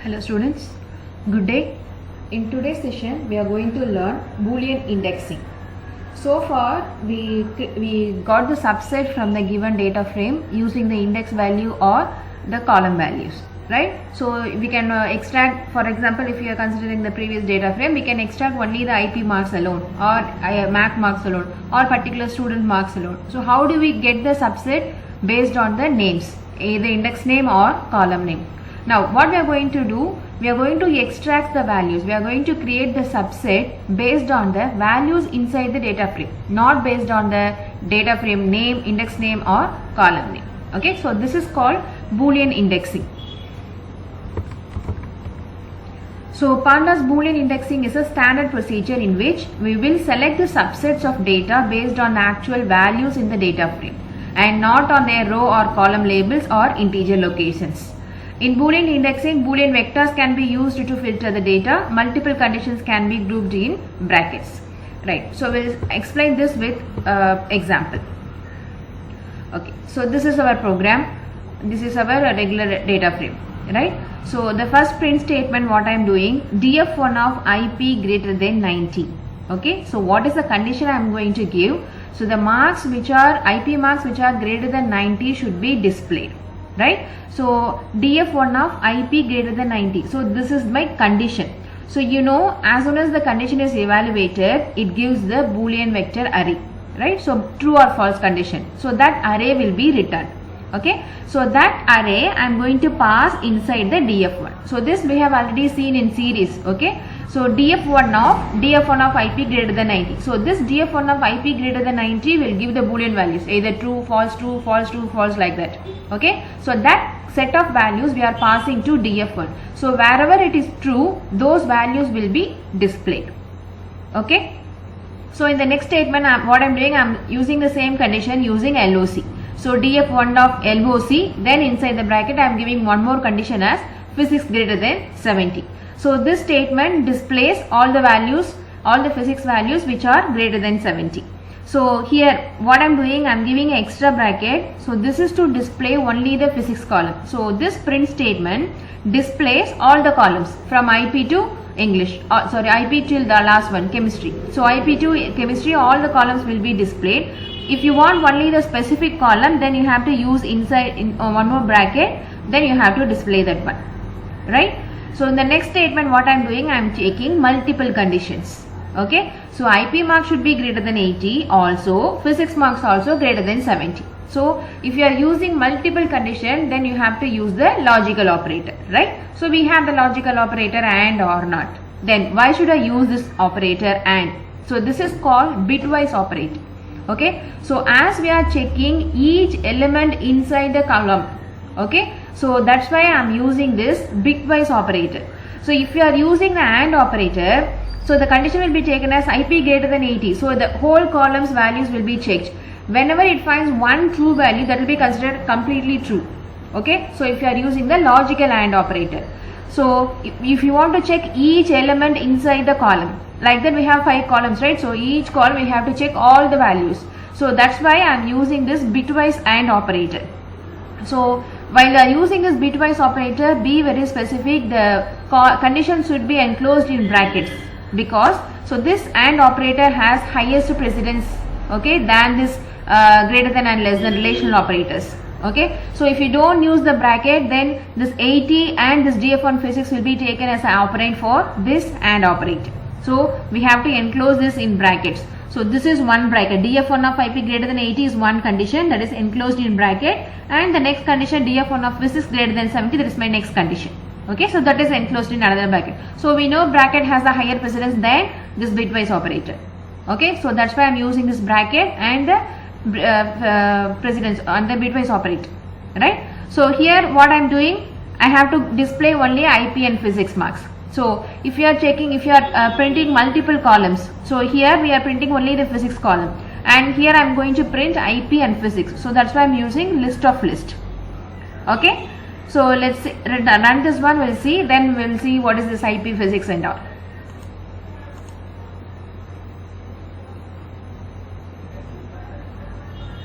Hello students, good day. In today's session we are going to learn Boolean indexing. So far we got the subset from the given data frame using the index value or the column values, right? So we can extract, for example, if you are considering the previous data frame, we can extract only the IP marks alone or MAC marks alone or particular student marks alone. So how do we get the subset? Based on the names, either index name or column name. Now what we are going to do, we are going to extract the values. We are going to create the subset based on the values inside the data frame, not based on the data frame name, index name or column name. Okay, so this is called Boolean indexing. So Pandas Boolean indexing is a standard procedure in which we will select the subsets of data based on the actual values in the data frame and not on their row or column labels or integer locations. In Boolean indexing, Boolean vectors can be used to filter the data. Multiple conditions can be grouped in brackets. Right. So we'll explain this with example. Okay. So this is our program. This is our regular data frame. Right. So the first print statement, what I am doing, df1 of IP greater than 90. Okay. So what is the condition I am going to give? So the marks which are IP marks which are greater than 90 should be displayed. Right. So df1 of IP greater than 90. So this is my condition. So you know, as soon as the condition is evaluated, it gives the Boolean vector array. Right. So true or false condition. So that array will be returned. Okay. So that array I am going to pass inside the df1. So this we have already seen in series. Okay. So df1 of IP greater than 90. So this df1 of IP greater than 90 will give the Boolean values, either true, false, true, false, true, false, like that. Okay. So that set of values we are passing to df1. So wherever it is true, those values will be displayed. Okay. So in the next statement, what I am doing, I am using the same condition using LOC. So df1 of LOC, then inside the bracket I am giving one more condition as physics greater than 70. So this statement displays all the values, all the physics values which are greater than 70. So here what I am doing, I am giving an extra bracket. So this is to display only the physics column. So this print statement displays all the columns from IP to English, IP till the last one, chemistry. So IP to chemistry, all the columns will be displayed. If you want only the specific column, then you have to use inside one more bracket, then you have to display that one. Right. So in the next statement, what I am doing, I am checking multiple conditions. Okay. So IP mark should be greater than 80, also physics marks also greater than 70. So if you are using multiple condition, then you have to use the logical operator, right? So we have the logical operator and or not. Then why should I use this operator and? So this is called bitwise operator. Okay. So as we are checking each element inside the column. Okay. So that's why I am using this bitwise operator. So if you are using the AND operator, so the condition will be taken as IP greater than 80. So the whole column's values will be checked. Whenever it finds one true value, that will be considered completely true. Okay. So if you are using the logical AND operator. So if you want to check each element inside the column, like that we have 5 columns, right? So each column we have to check all the values. So that's why I am using this bitwise AND operator. So while you are using this bitwise operator, be very specific. The condition should be enclosed in brackets, because so this AND operator has highest precedence, okay, than this greater than and less than relational operators. Okay. So if you don't use the bracket, then this 80 and this df1 physics will be taken as an operand for this AND operator. So we have to enclose this in brackets. So this is one bracket, df1 of IP greater than 80 is one condition, that is enclosed in bracket, and the next condition df1 of physics greater than 70, that is my next condition. Okay, so that is enclosed in another bracket. So we know bracket has a higher precedence than this bitwise operator. Okay, so that's why I am using this bracket and the precedence on the bitwise operator. Right. So here what I am doing, I have to display only IP and physics marks. So if you are checking, if you are printing multiple columns, so here we are printing only the physics column, and here I am going to print IP and physics. So that's why I am using list of list. Okay. So let's see, run this one, we'll see, then we'll see what is this IP physics and all.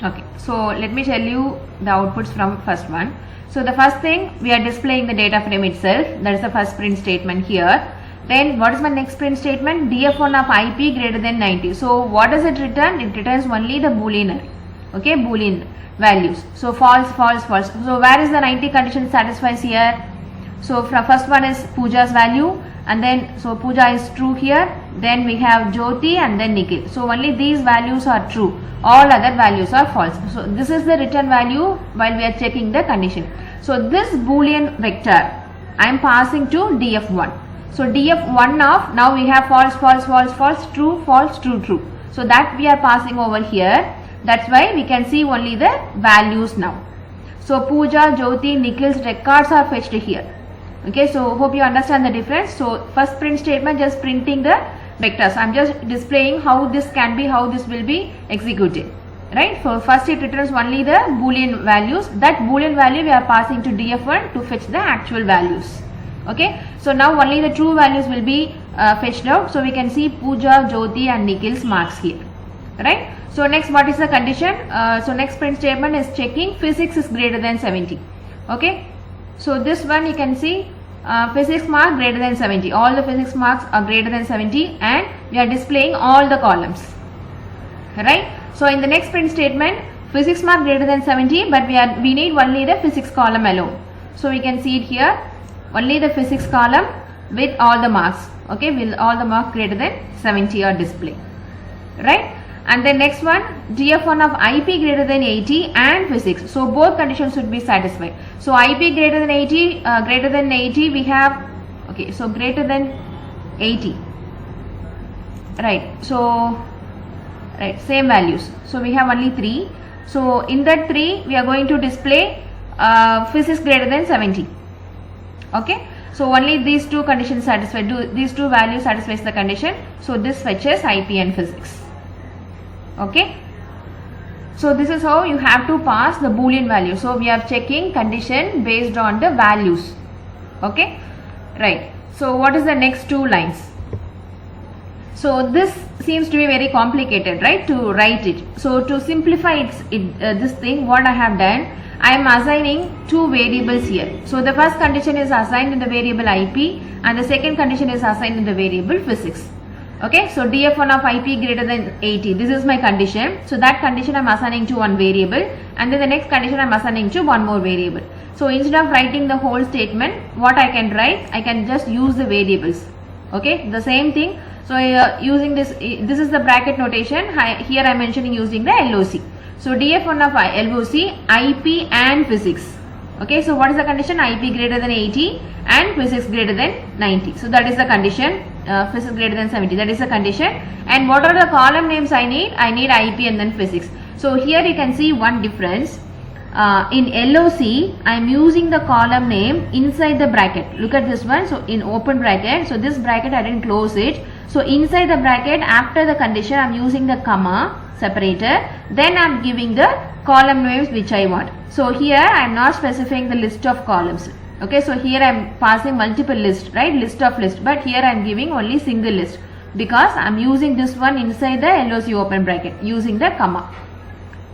Okay, so let me tell you the outputs from first one. So the first thing, we are displaying the data frame itself. That is the first print statement here. Then what is my next print statement? df1 of IP greater than 90. So what does it return? It returns only the boolean array. Okay, boolean values. So false, false, false. So where is the 90 condition satisfies here? So from first one is Pooja's value, and then so Pooja is true here. Then we have Jyoti and then Nikhil. So only these values are true. All other values are false. So this is the return value while we are checking the condition. So this boolean vector I am passing to df1. So df1 of, now we have false, false, false, false, true, false, true, true. So that we are passing over here. That's why we can see only the values now. So Pooja, Jyoti, Nikhil's records are fetched here. Okay, so hope you understand the difference. So first print statement just printing the vectors. I am just displaying how this can be, how this will be executed. Right. So first it returns only the boolean values. That boolean value we are passing to df1 to fetch the actual values. Okay. So now only the true values will be fetched out. So we can see Pooja, Jyoti and Nikhil's marks here. Right. So next, what is the condition? So next print statement is checking physics is greater than 70. Okay. So this one you can see physics mark greater than 70. All the physics marks are greater than 70 and we are displaying all the columns. Right. So in the next print statement, physics mark greater than 70, but we need only the physics column alone. So we can see it here, only the physics column with all the marks. Okay, with all the marks greater than 70 are displayed. Right. And the next one, df1 of IP greater than 80 and physics. So both conditions should be satisfied. So IP greater than 80, we have, okay, so greater than 80. Right. So right, same values. So we have only 3. So in that 3 we are going to display physics greater than 70. Okay. So only these two conditions satisfy, these two values satisfies the condition. So this fetches IP and physics. Okay. So this is how you have to pass the boolean value. So we are checking condition based on the values. Okay. Right. So what is the next two lines? So this seems to be very complicated, right, to write it. So to simplify this thing, what I have done, I am assigning two variables here. So the first condition is assigned in the variable IP and the second condition is assigned in the variable physics. Okay, so df1 of IP greater than 80, this is my condition. So that condition I am assigning to one variable and then the next condition I am assigning to one more variable. So instead of writing the whole statement, what I can write, I can just use the variables. Okay, the same thing. So using this is the bracket notation. Here I am mentioning using the LOC. So df1 of LOC, IP and physics. Okay, so what is the condition? IP greater than 80 and physics greater than 90. So that is the condition. Physics greater than 70. That is the condition. And what are the column names I need? I need IP and then physics. So here you can see one difference. In LOC, I am using the column name inside the bracket. Look at this one. So in open bracket. So this bracket I didn't close it. So inside the bracket, after the condition, I am using the comma separator. Then I am giving the column names which I want. So here I am not specifying the list of columns. Okay, so here I am passing multiple list, right? List of list. But here I am giving only single list because I am using this one inside the LOC open bracket using the comma,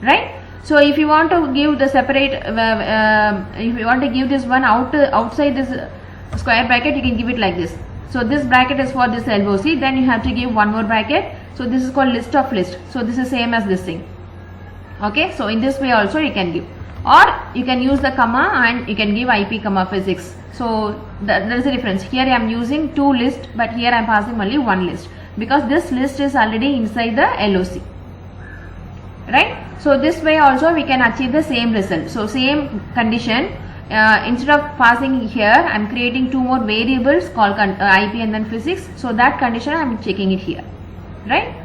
right? So if you want to give the separate, if you want to give this one outside this square bracket, you can give it like this. So this bracket is for this LOC, then you have to give one more bracket. So this is called list of list. So this is same as this thing. Okay, so in this way also you can give. Or you can use the comma and you can give IP comma physics. So there is a difference. Here I am using two lists, but here I am passing only one list because this list is already inside the LOC. Right? So this way also we can achieve the same result. So same condition. Instead of passing here, I am creating two more variables called IP and then physics. So that condition I am checking it here. Right?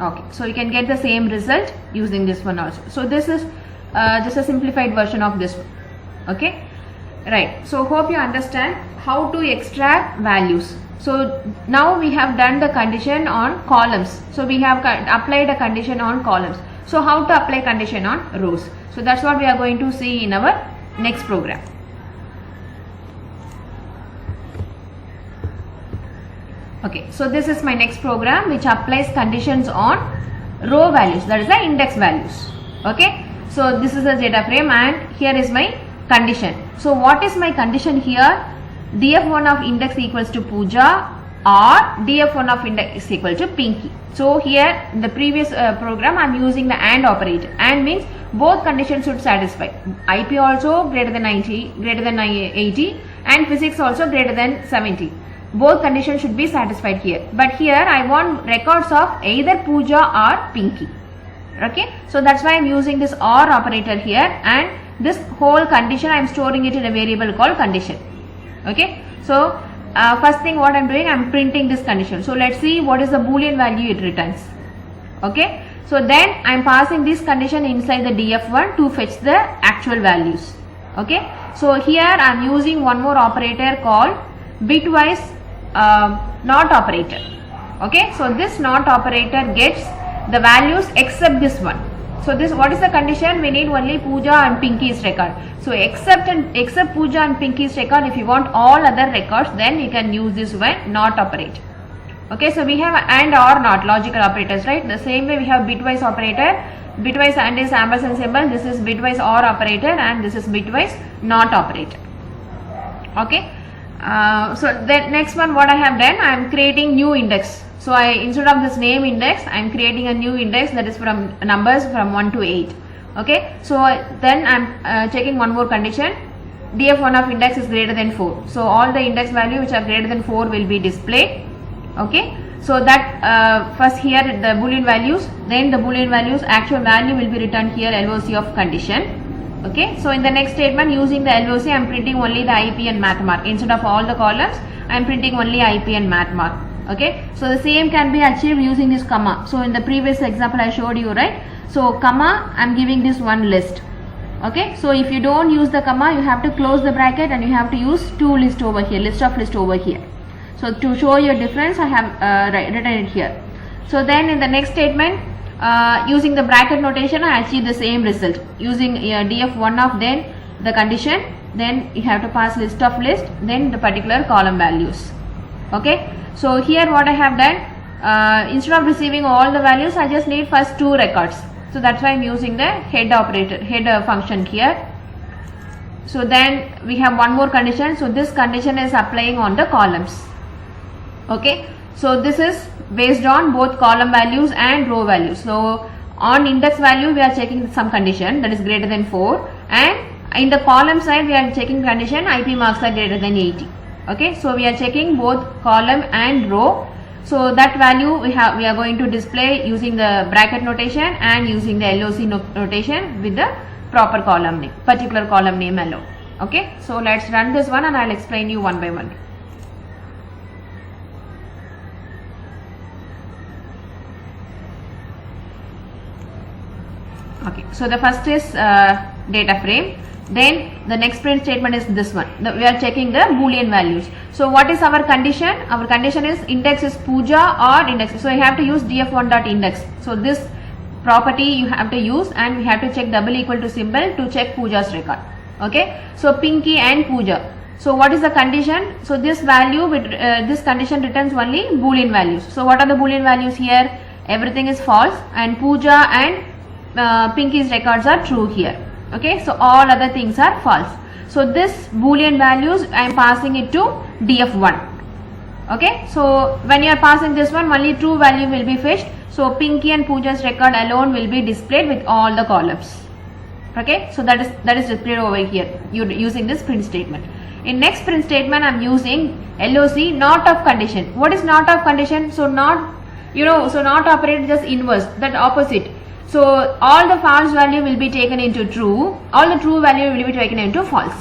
Okay, so you can get the same result using this one also. So this is just a simplified version of this one. Okay, right. So hope you understand how to extract values. So now we have done the condition on columns. So we have applied a condition on columns. So how to apply condition on rows? So that's what we are going to see in our next program. Okay, so this is my next program which applies conditions on row values, that is the index values. Okay, so this is the data frame and here is my condition. So what is my condition here? df1 of index equals to Pooja or df1 of index is equal to Pinky. So here in the previous program I am using the AND operator. AND means both conditions should satisfy. IP also greater than 90, greater than 80 and physics also greater than 70. Both conditions should be satisfied here. But here I want records of either Pooja or Pinky. Okay, so that's why I am using this OR operator here, and this whole condition I am storing it in a variable called condition. Okay, so first thing what I am doing, I am printing this condition. So let's see what is the boolean value it returns. Okay, so then I am passing this condition inside the df1 to fetch the actual values. Okay, so here I am using one more operator called bitwise not operator. Okay, so this not operator gets the values except this one. So this, what is the condition? We need only Pooja and Pinky's record. So except Pooja and Pinky's record, if you want all other records, then you can use this one not operator. Okay, so we have AND or not logical operators, right? The same way we have bitwise operator. Bitwise AND is ampersand symbol. This is bitwise OR operator and this is bitwise not operator. Okay. So the next one what I have done, I am creating new index. So instead of this name index, I am creating a new index that is from numbers from 1 to 8. Okay, so then I am checking one more condition. df1 of index is greater than 4. So all the index value which are greater than 4 will be displayed. Okay, so that first here the boolean values, then the boolean values actual value will be returned here LOC of condition. Okay, so in the next statement using the LOC I am printing only the IP and math mark. Instead of all the columns I am printing only IP and math mark. Okay, so the same can be achieved using this comma. So in the previous example I showed you, right? So comma, I am giving this one list. Okay, so if you don't use the comma, you have to close the bracket and you have to use two list over here, list of list over here. So to show your difference I have written it here. So then in the next statement using the bracket notation I achieve the same result. Using df1 of then the condition, then you have to pass list of list, then the particular column values. Okay, so here what I have done, instead of receiving all the values I just need first two records. So that's why I am using the head operator, head function here. So then we have one more condition. So this condition is applying on the columns. Okay, so this is based on both column values and row values. So on index value we are checking some condition that is greater than 4, and in the column side we are checking condition IP marks are greater than 80. Okay, so we are checking both column and row. So that value we are going to display using the bracket notation and using the LOC notation with the proper column name, particular column name alone. Okay, so let's run this one and I will explain you one by one. Okay, so the first is data frame. Then the next print statement is this one. We are checking the boolean values. So what is our condition? Our condition is index is Pooja or index. So you have to use df1.index. So this property you have to use, and we have to check double equal to symbol to check Pooja's record. Okay, so Pinky and Pooja. So what is the condition? So this value with this condition returns only boolean values. So what are the boolean values here? Everything is false and Pooja and Pinky's records are true here. Okay, so all other things are false. So this boolean values I am passing it to df1. Okay, so when you are passing this one, only true value will be fetched. So Pinky and Pooja's record alone will be displayed with all the columns. Okay, so that is displayed over here. You using this print statement. In next print statement, I am using LOC not of condition. What is not of condition? So not, so not operator just inverse, that opposite. So all the false value will be taken into true, all the true value will be taken into false.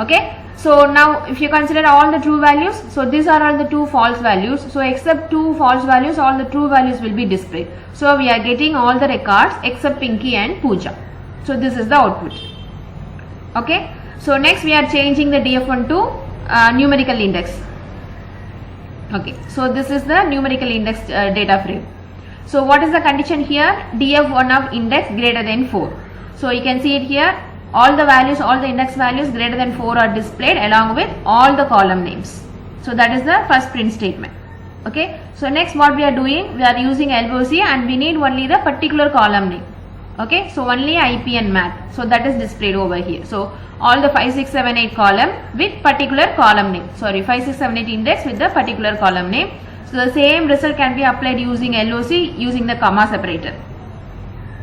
Okay, so now if you consider all the true values, so these are all the two false values. So except two false values, all the true values will be displayed. So we are getting all the records except Pinky and Pooja. So this is the output. Okay, so next we are changing the df1 to numerical index. Okay, so this is the numerical index data frame. So what is the condition here? df1 of index greater than 4. So you can see it here, all the values, all the index values greater than 4 are displayed along with all the column names. So that is the first print statement. Okay, so next what we are doing, we are using LOC and we need only the particular column name. Okay, so only IP and math, so that is displayed over here. So all the 5, 6, 7, 8 column with particular column name, 5, 6, 7, 8 index with the particular column name. So the same result can be applied using LOC using the comma separator.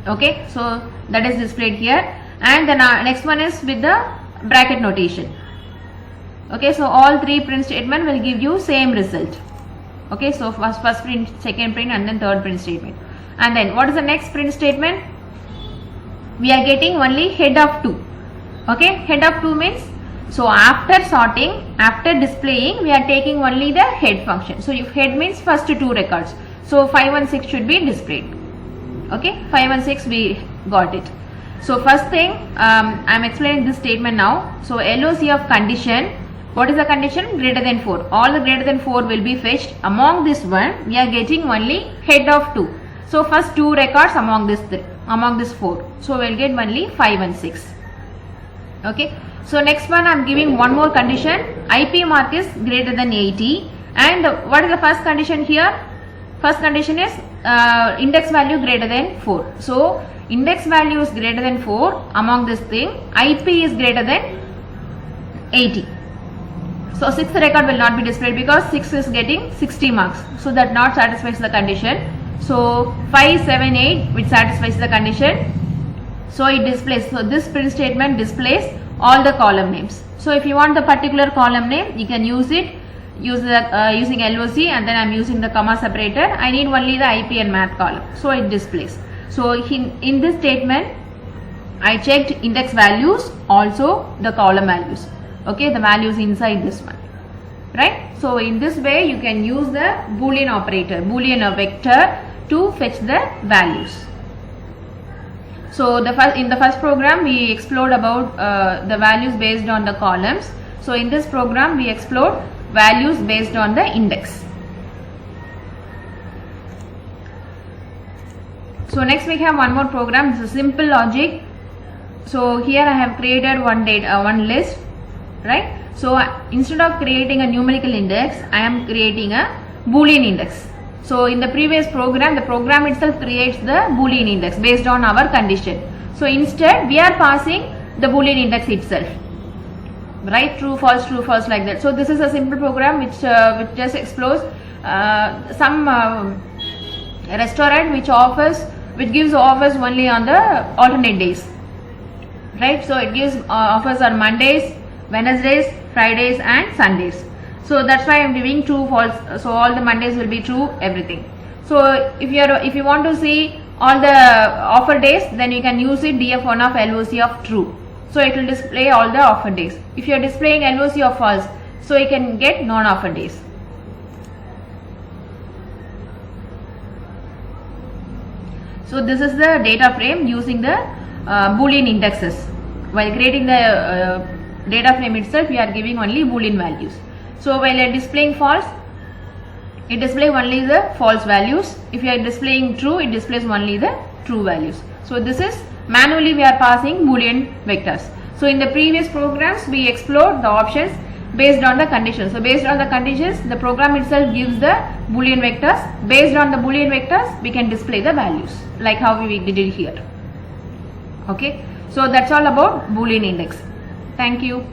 Okay, so that is displayed here, and then next one is with the bracket notation. Okay, so all three print statement will give you same result. Okay, so first print, second print, and then third print statement. And then what is the next print statement? We are getting only head of 2. Okay, head of 2 means, so after sorting, after displaying, we are taking only the head function. So if head means first 2 records, so 5 and 6 should be displayed. Okay, 5 and 6 we got it. So first thing, I am explaining this statement now. So LOC of condition, what is the condition? Greater than 4. All the greater than 4 will be fetched. Among this one, we are getting only head of 2. So first 2 records among this 4. So we will get only 5 and 6. Okay. So next one I am giving one more condition. IP mark is greater than 80. And what is the first condition here? First condition is index value greater than 4. So index value is greater than 4 among this thing. IP is greater than 80. So 6th record will not be displayed because 6 is getting 60 marks. So that not satisfies the condition. So 5, 7, 8 which satisfies the condition. So it displays. So this print statement displays all the column names. So if you want the particular column name, you can use it. Use the using LOC, and then I am using the comma separator. I need only the IP and math column. So it displays. So in this statement, I checked index values, also the column values. Okay, the values inside this one, right? So in this way you can use the boolean operator, boolean vector to fetch the values. So in the first program we explored about the values based on the columns. So in this program we explored values based on the index. So next we have one more program. This is simple logic. So here I have created one list, right? So instead of creating a numerical index, I am creating a boolean index. So in the previous program, the program itself creates the boolean index based on our condition. So instead we are passing the boolean index itself, right? True, false, like that. So this is a simple program which just explores some restaurant which gives offers only on the alternate days, right? So it gives offers on Mondays, Wednesdays, Fridays and Sundays. So that's why I am giving true, false. So all the Mondays will be true, everything. So if you want to see all the offer days, then you can use it df1 of LOC of true. So it will display all the offer days. If you are displaying LOC of false, so you can get non-offer days. So this is the data frame using the boolean indexes. While creating the data frame itself, we are giving only boolean values. So while you are displaying false, it displays only the false values. If you are displaying true, it displays only the true values. So this is manually we are passing boolean vectors. So in the previous programs we explored the options based on the conditions. So based on the conditions, the program itself gives the boolean vectors. Based on the boolean vectors, we can display the values like how we did it here. Okay, so that's all about boolean index. Thank you.